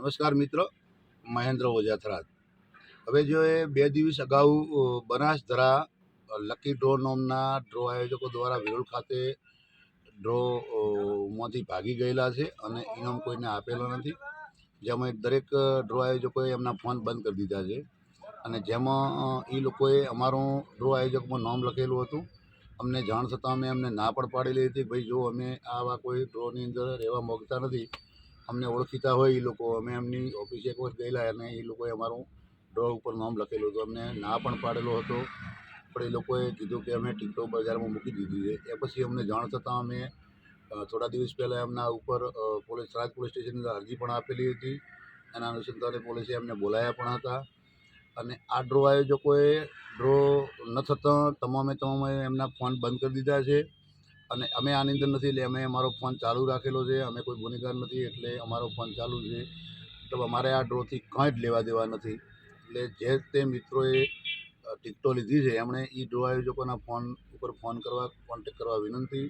નમસ્કાર મિત્રો, મહેન્દ્ર ઓજાથરાજ. હવે જો એ 2 દિવસ અગાઉ બનાસધરા લકી ડ્રો નામના ડ્રો આયોજકો દ્વારા વિરોલ ખાતે ડ્રો માંથી ભાગી ગયેલા છે અને ઇનામ કોઈને આપેલો નથી. જેમાં દરેક ડ્રો આયોજકોએ એમના ફોન બંધ કરી દીધા છે અને જેમાં એ લોકોએ અમારું ડ્રો આયોજકમાં નામ લખેલું હતું. અમને જાણ થતાં અમે એમને ના પણ પાડેલી હતી, ભાઈ જો અમે આવા કોઈ ડ્રોની અંદર રહેવા માગતા નથી. અમને ઓળખીતા હોય એ લોકો, અમે એમની ઓફિસે એક વખત ગયેલા અને એ લોકોએ અમારું ડ્રો ઉપર નામ લખેલું હતું. અમને ના પણ પાડેલો હતો, પણ એ લોકોએ કીધું કે અમે ટિકટો બજારમાં મૂકી દીધી છે. એ પછી અમને જાણ થતાં અમે થોડા દિવસ પહેલાં એમના ઉપર થરાદ પોલીસ સ્ટેશનની અંદર અરજી પણ આપેલી હતી. એના અનુસંધાને પોલીસે એમને બોલાયા પણ હતા અને આ ડ્રો આયોજકોએ ડ્રો ન થતાં તમામે એમના ફોન બંધ કરી દીધા છે અને અમે આની અંદર નથી, એટલે અમે અમારો ફોન ચાલુ રાખેલો છે. અમે કોઈ ગુનેગાર નથી, એટલે અમારો ફોન ચાલુ છે. તો અમારે આ ડ્રોથી કંઈ જ લેવા દેવા નથી. એટલે જે તે મિત્રોએ ટિકટો લીધી છે એમણે એ ડ્રો આયોજકોના ફોન ઉપર ફોન કરવા, કોન્ટેક્ટ કરવા વિનંતી.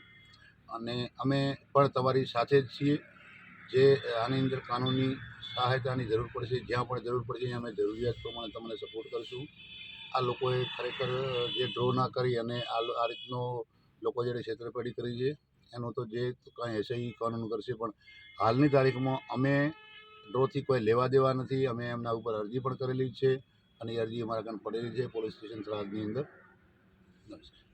અને અમે પણ તમારી સાથે જ છીએ. જે આની અંદર કાનૂની સહાયતાની જરૂર પડશે, જ્યાં પણ જરૂર પડશે અમે જરૂરિયાત પ્રમાણે તમને સપોર્ટ કરીશું. આ લોકોએ ખરેખર જે ડ્રો ના કરી અને આ રીતનો લોકો જોડે છેતરપિંડી કરી છે, એનું તો જે કાંઈ હશે એ કાનૂન કરશે. પણ હાલની તારીખમાં અમે ડ્રોથી કોઈ લેવા દેવા નથી. અમે એમના ઉપર અરજી પણ કરેલી છે અને એ અરજી અમારા કાન પડેલી છે પોલીસ સ્ટેશન થરાદની અંદર. નમસ્કાર.